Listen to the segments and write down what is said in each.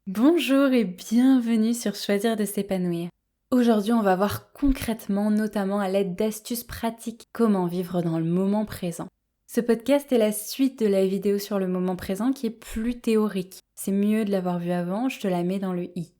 Bonjour et bienvenue sur Choisir de s'épanouir. Aujourd'hui, on va voir concrètement, notamment à l'aide d'astuces pratiques, comment vivre dans le moment présent. Ce podcast est la suite de la vidéo sur le moment présent qui est plus théorique. C'est mieux de l'avoir vu avant, je te la mets dans le i.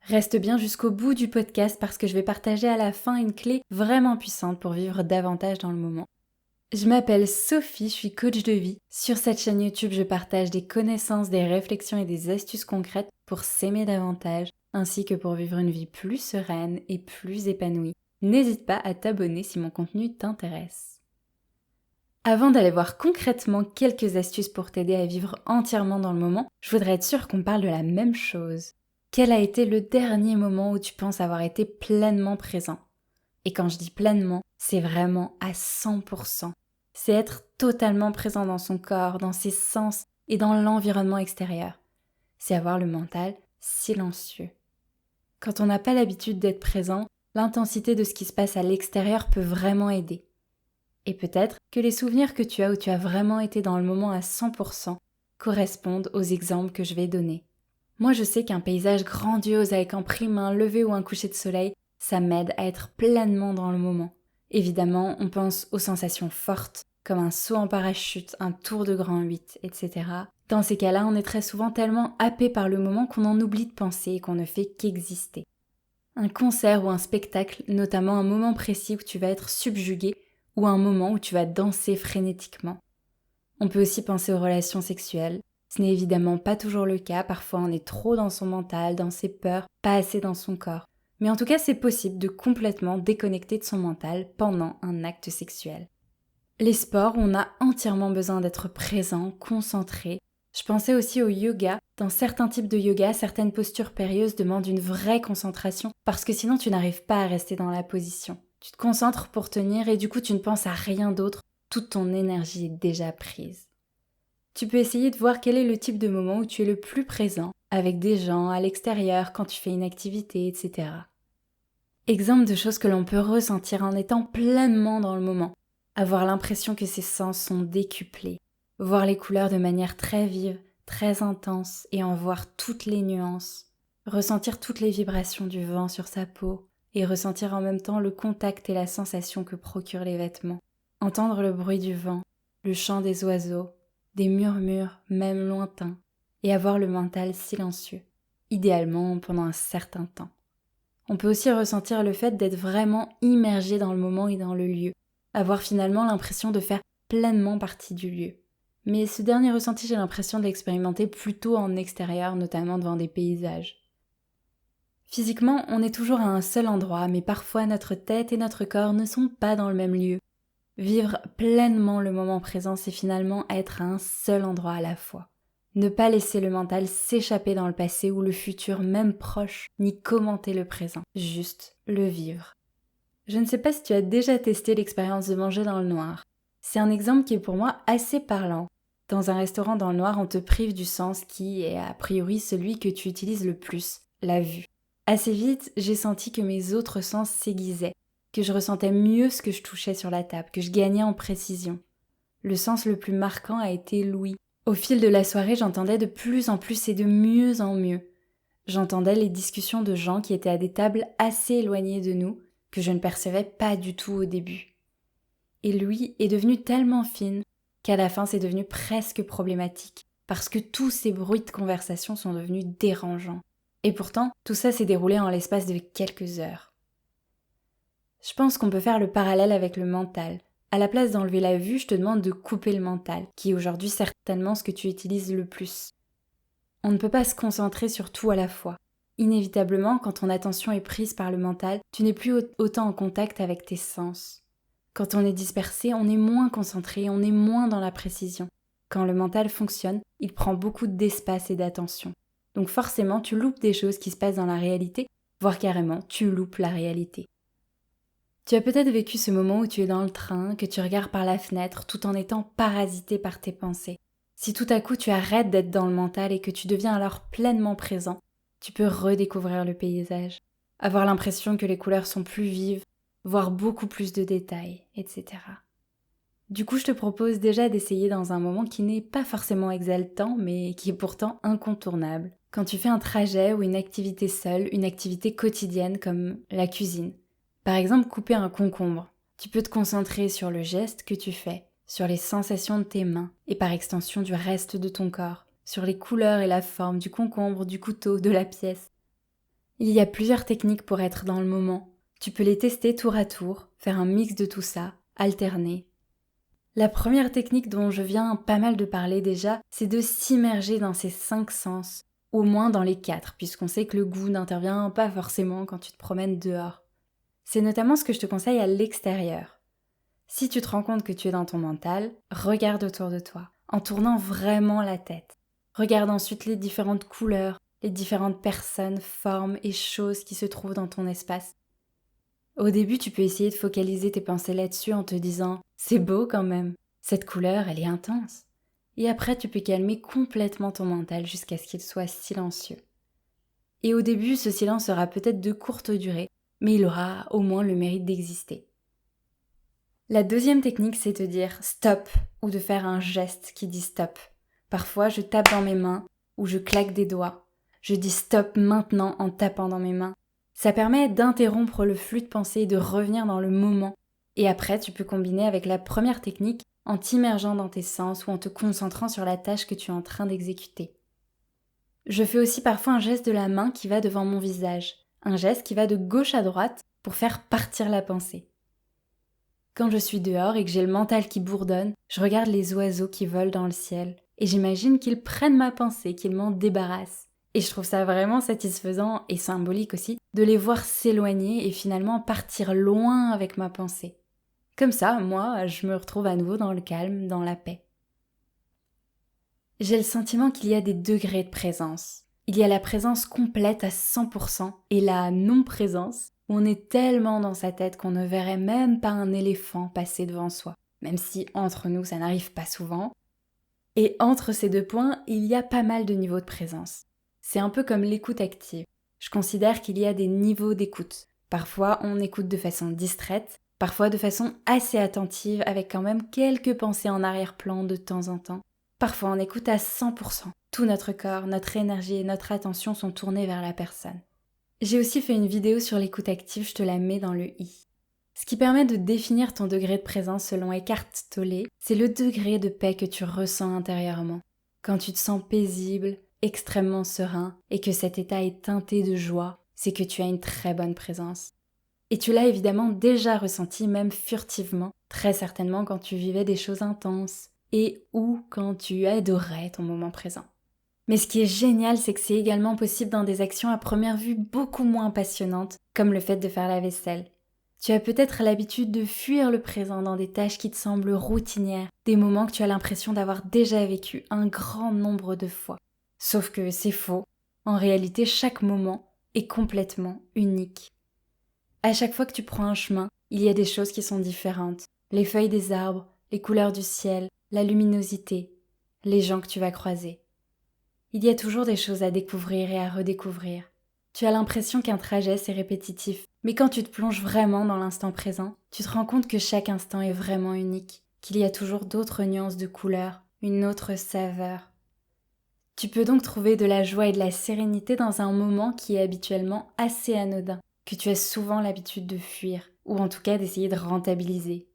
Reste bien jusqu'au bout du podcast parce que je vais partager à la fin une clé vraiment puissante pour vivre davantage dans le moment. Je m'appelle Sophie, je suis coach de vie. Sur cette chaîne YouTube, je partage des connaissances, des réflexions et des astuces concrètes pour s'aimer davantage, ainsi que pour vivre une vie plus sereine et plus épanouie. N'hésite pas à t'abonner si mon contenu t'intéresse. Avant d'aller voir concrètement quelques astuces pour t'aider à vivre entièrement dans le moment, je voudrais être sûre qu'on parle de la même chose. Quel a été le dernier moment où tu penses avoir été pleinement présent ? Et quand je dis pleinement, c'est vraiment à 100%. C'est être totalement présent dans son corps, dans ses sens et dans l'environnement extérieur. C'est avoir le mental silencieux. Quand on n'a pas l'habitude d'être présent, l'intensité de ce qui se passe à l'extérieur peut vraiment aider. Et peut-être que les souvenirs que tu as où tu as vraiment été dans le moment à 100% correspondent aux exemples que je vais donner. Moi, je sais qu'un paysage grandiose avec en prime un lever ou un coucher de soleil, ça m'aide à être pleinement dans le moment. Évidemment, on pense aux sensations fortes, comme un saut en parachute, un tour de grand 8, etc. Dans ces cas-là, on est très souvent tellement happé par le moment qu'on en oublie de penser et qu'on ne fait qu'exister. Un concert ou un spectacle, notamment un moment précis où tu vas être subjugué, ou un moment où tu vas danser frénétiquement. On peut aussi penser aux relations sexuelles. Ce n'est évidemment pas toujours le cas, parfois on est trop dans son mental, dans ses peurs, pas assez dans son corps. Mais en tout cas, c'est possible de complètement déconnecter de son mental pendant un acte sexuel. Les sports, on a entièrement besoin d'être présent, concentré. Je pensais aussi au yoga. Dans certains types de yoga, certaines postures périlleuses demandent une vraie concentration parce que sinon tu n'arrives pas à rester dans la position. Tu te concentres pour tenir et du coup tu ne penses à rien d'autre, toute ton énergie est déjà prise. Tu peux essayer de voir quel est le type de moment où tu es le plus présent, avec des gens, à l'extérieur, quand tu fais une activité, etc. Exemple de choses que l'on peut ressentir en étant pleinement dans le moment. Avoir l'impression que ses sens sont décuplés. Voir les couleurs de manière très vive, très intense et en voir toutes les nuances. Ressentir toutes les vibrations du vent sur sa peau et ressentir en même temps le contact et la sensation que procurent les vêtements. Entendre le bruit du vent, le chant des oiseaux, des murmures même lointains et avoir le mental silencieux, idéalement pendant un certain temps. On peut aussi ressentir le fait d'être vraiment immergé dans le moment et dans le lieu, avoir finalement l'impression de faire pleinement partie du lieu. Mais ce dernier ressenti, j'ai l'impression de l'expérimenter plutôt en extérieur, notamment devant des paysages. Physiquement, on est toujours à un seul endroit, mais parfois notre tête et notre corps ne sont pas dans le même lieu. Vivre pleinement le moment présent, c'est finalement être à un seul endroit à la fois. Ne pas laisser le mental s'échapper dans le passé ou le futur même proche, ni commenter le présent, juste le vivre. Je ne sais pas si tu as déjà testé l'expérience de manger dans le noir. C'est un exemple qui est pour moi assez parlant. Dans un restaurant dans le noir, on te prive du sens qui est a priori celui que tu utilises le plus, la vue. Assez vite, j'ai senti que mes autres sens s'aiguisaient, que je ressentais mieux ce que je touchais sur la table, que je gagnais en précision. Le sens le plus marquant a été l'ouïe. Au fil de la soirée, j'entendais de plus en plus et de mieux en mieux. J'entendais les discussions de gens qui étaient à des tables assez éloignées de nous, que je ne percevais pas du tout au début. Et l'ouïe est devenue tellement fine qu'à la fin c'est devenu presque problématique, parce que tous ces bruits de conversation sont devenus dérangeants. Et pourtant, tout ça s'est déroulé en l'espace de quelques heures. Je pense qu'on peut faire le parallèle avec le mental. À la place d'enlever la vue, je te demande de couper le mental, qui est aujourd'hui certainement ce que tu utilises le plus. On ne peut pas se concentrer sur tout à la fois. Inévitablement, quand ton attention est prise par le mental, tu n'es plus autant en contact avec tes sens. Quand on est dispersé, on est moins concentré, on est moins dans la précision. Quand le mental fonctionne, il prend beaucoup d'espace et d'attention. Donc forcément, tu loupes des choses qui se passent dans la réalité, voire carrément, tu loupes la réalité. Tu as peut-être vécu ce moment où tu es dans le train, que tu regardes par la fenêtre tout en étant parasité par tes pensées. Si tout à coup tu arrêtes d'être dans le mental et que tu deviens alors pleinement présent, tu peux redécouvrir le paysage, avoir l'impression que les couleurs sont plus vives, voir beaucoup plus de détails, etc. Du coup, je te propose déjà d'essayer dans un moment qui n'est pas forcément exaltant, mais qui est pourtant incontournable. Quand tu fais un trajet ou une activité seule, une activité quotidienne comme la cuisine. Par exemple, couper un concombre. Tu peux te concentrer sur le geste que tu fais, sur les sensations de tes mains et par extension du reste de ton corps, sur les couleurs et la forme du concombre, du couteau, de la pièce. Il y a plusieurs techniques pour être dans le moment. Tu peux les tester tour à tour, faire un mix de tout ça, alterner. La première technique dont je viens pas mal de parler déjà, c'est de s'immerger dans ces 5 sens, au moins dans les 4, puisqu'on sait que le goût n'intervient pas forcément quand tu te promènes dehors. C'est notamment ce que je te conseille à l'extérieur. Si tu te rends compte que tu es dans ton mental, regarde autour de toi, en tournant vraiment la tête. Regarde ensuite les différentes couleurs, les différentes personnes, formes et choses qui se trouvent dans ton espace. Au début, tu peux essayer de focaliser tes pensées là-dessus en te disant « c'est beau quand même, cette couleur, elle est intense ». Et après, tu peux calmer complètement ton mental jusqu'à ce qu'il soit silencieux. Et au début, ce silence sera peut-être de courte durée, mais il aura au moins le mérite d'exister. La deuxième technique, c'est de dire « stop » ou de faire un geste qui dit « stop ». Parfois, je tape dans mes mains ou je claque des doigts. Je dis « stop » maintenant en tapant dans mes mains. Ça permet d'interrompre le flux de pensée et de revenir dans le moment. Et après, tu peux combiner avec la première technique en t'immergeant dans tes sens ou en te concentrant sur la tâche que tu es en train d'exécuter. Je fais aussi parfois un geste de la main qui va devant mon visage, un geste qui va de gauche à droite pour faire partir la pensée. Quand je suis dehors et que j'ai le mental qui bourdonne, je regarde les oiseaux qui volent dans le ciel et j'imagine qu'ils prennent ma pensée, qu'ils m'en débarrassent. Et je trouve ça vraiment satisfaisant et symbolique aussi de les voir s'éloigner et finalement partir loin avec ma pensée. Comme ça, moi, je me retrouve à nouveau dans le calme, dans la paix. J'ai le sentiment qu'il y a des degrés de présence. Il y a la présence complète à 100% et la non-présence où on est tellement dans sa tête qu'on ne verrait même pas un éléphant passer devant soi, même si entre nous ça n'arrive pas souvent. Et entre ces deux points, il y a pas mal de niveaux de présence. C'est un peu comme l'écoute active. Je considère qu'il y a des niveaux d'écoute. Parfois, on écoute de façon distraite, parfois de façon assez attentive, avec quand même quelques pensées en arrière-plan de temps en temps. Parfois, on écoute à 100%. Tout notre corps, notre énergie et notre attention sont tournés vers la personne. J'ai aussi fait une vidéo sur l'écoute active, je te la mets dans le i. Ce qui permet de définir ton degré de présence selon Eckhart Tolle, c'est le degré de paix que tu ressens intérieurement. Quand tu te sens paisible, extrêmement serein et que cet état est teinté de joie, c'est que tu as une très bonne présence. Et tu l'as évidemment déjà ressenti, même furtivement, très certainement quand tu vivais des choses intenses et ou quand tu adorais ton moment présent. Mais ce qui est génial, c'est que c'est également possible dans des actions à première vue beaucoup moins passionnantes, comme le fait de faire la vaisselle. Tu as peut-être l'habitude de fuir le présent dans des tâches qui te semblent routinières, des moments que tu as l'impression d'avoir déjà vécu un grand nombre de fois. Sauf que c'est faux. En réalité, chaque moment est complètement unique. À chaque fois que tu prends un chemin, il y a des choses qui sont différentes. Les feuilles des arbres, les couleurs du ciel, la luminosité, les gens que tu vas croiser. Il y a toujours des choses à découvrir et à redécouvrir. Tu as l'impression qu'un trajet c'est répétitif, mais quand tu te plonges vraiment dans l'instant présent, tu te rends compte que chaque instant est vraiment unique, qu'il y a toujours d'autres nuances de couleurs, une autre saveur. Tu peux donc trouver de la joie et de la sérénité dans un moment qui est habituellement assez anodin, que tu as souvent l'habitude de fuir, ou en tout cas d'essayer de rentabiliser.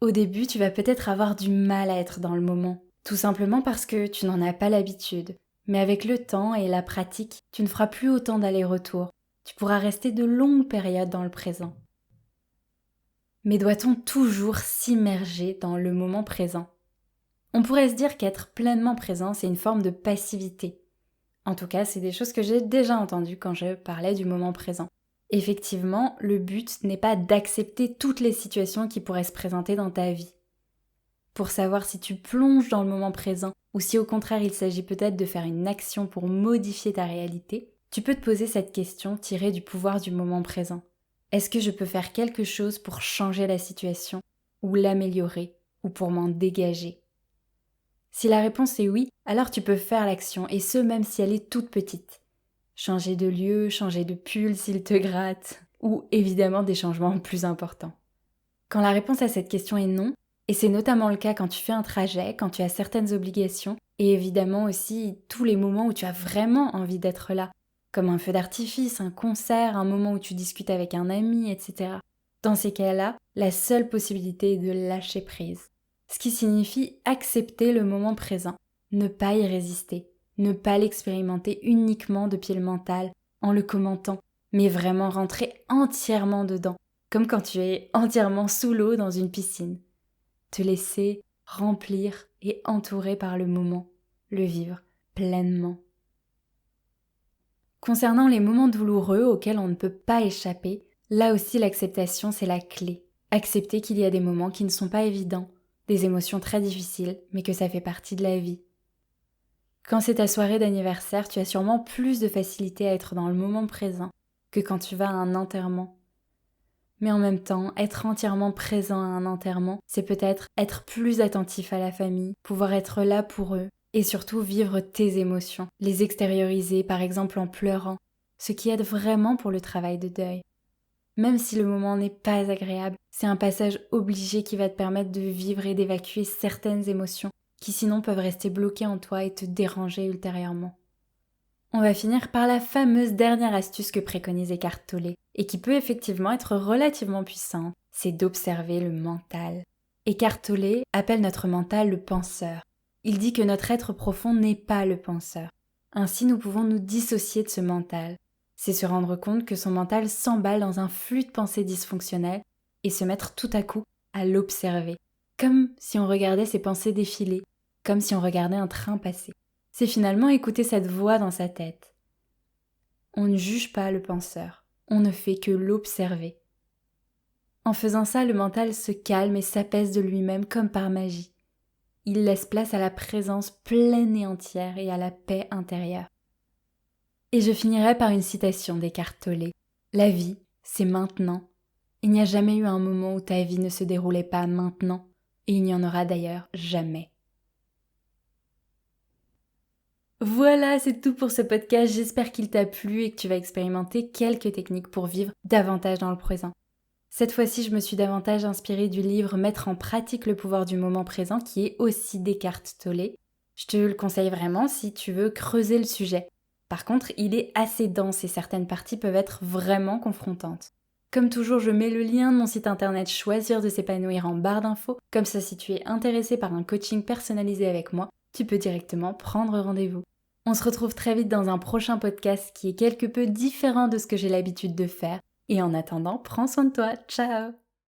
Au début, tu vas peut-être avoir du mal à être dans le moment, tout simplement parce que tu n'en as pas l'habitude. Mais avec le temps et la pratique, tu ne feras plus autant d'allers-retours. Tu pourras rester de longues périodes dans le présent. Mais doit-on toujours s'immerger dans le moment présent ? On pourrait se dire qu'être pleinement présent, c'est une forme de passivité. En tout cas, c'est des choses que j'ai déjà entendues quand je parlais du moment présent. Effectivement, le but n'est pas d'accepter toutes les situations qui pourraient se présenter dans ta vie. Pour savoir si tu plonges dans le moment présent ou si au contraire il s'agit peut-être de faire une action pour modifier ta réalité, tu peux te poser cette question tirée du pouvoir du moment présent. Est-ce que je peux faire quelque chose pour changer la situation, ou l'améliorer, ou pour m'en dégager ? Si la réponse est oui, alors tu peux faire l'action, et ce même si elle est toute petite. Changer de lieu, changer de pull s'il te gratte, ou évidemment des changements plus importants. Quand la réponse à cette question est non, Et c'est notamment le cas quand tu fais un trajet, quand tu as certaines obligations, et évidemment aussi tous les moments où tu as vraiment envie d'être là, comme un feu d'artifice, un concert, un moment où tu discutes avec un ami, etc. Dans ces cas-là, la seule possibilité est de lâcher prise. Ce qui signifie accepter le moment présent, ne pas y résister, ne pas l'expérimenter uniquement depuis le mental, en le commentant, mais vraiment rentrer entièrement dedans, comme quand tu es entièrement sous l'eau dans une piscine. Te laisser remplir et entourer par le moment, le vivre pleinement. Concernant les moments douloureux auxquels on ne peut pas échapper, là aussi l'acceptation c'est la clé. Accepter qu'il y a des moments qui ne sont pas évidents, des émotions très difficiles, mais que ça fait partie de la vie. Quand c'est ta soirée d'anniversaire, tu as sûrement plus de facilité à être dans le moment présent que quand tu vas à un enterrement. Mais en même temps, être entièrement présent à un enterrement, c'est peut-être être plus attentif à la famille, pouvoir être là pour eux, et surtout vivre tes émotions, les extérioriser par exemple en pleurant, ce qui aide vraiment pour le travail de deuil. Même si le moment n'est pas agréable, c'est un passage obligé qui va te permettre de vivre et d'évacuer certaines émotions qui sinon peuvent rester bloquées en toi et te déranger ultérieurement. On va finir par la fameuse dernière astuce que préconise Eckhart Tolle et qui peut effectivement être relativement puissante, c'est d'observer le mental. Eckhart Tolle appelle notre mental le penseur. Il dit que notre être profond n'est pas le penseur. Ainsi, nous pouvons nous dissocier de ce mental. C'est se rendre compte que son mental s'emballe dans un flux de pensées dysfonctionnelles et se mettre tout à coup à l'observer, comme si on regardait ses pensées défiler, comme si on regardait un train passer. C'est finalement écouter cette voix dans sa tête. On ne juge pas le penseur, on ne fait que l'observer. En faisant ça, le mental se calme et s'apaise de lui-même comme par magie. Il laisse place à la présence pleine et entière et à la paix intérieure. Et je finirai par une citation d'Eckhart Tolle. La vie, c'est maintenant. Il n'y a jamais eu un moment où ta vie ne se déroulait pas maintenant, et il n'y en aura d'ailleurs jamais. Voilà, c'est tout pour ce podcast. J'espère qu'il t'a plu et que tu vas expérimenter quelques techniques pour vivre davantage dans le présent. Cette fois-ci, je me suis davantage inspirée du livre Mettre en pratique le pouvoir du moment présent qui est aussi d'Eckhart Tolle. Je te le conseille vraiment si tu veux creuser le sujet. Par contre, il est assez dense et certaines parties peuvent être vraiment confrontantes. Comme toujours, je mets le lien de mon site internet Choisir de s'épanouir en barre d'infos. Comme ça, si tu es intéressé par un coaching personnalisé avec moi, tu peux directement prendre rendez-vous. On se retrouve très vite dans un prochain podcast qui est quelque peu différent de ce que j'ai l'habitude de faire. Et en attendant, prends soin de toi. Ciao!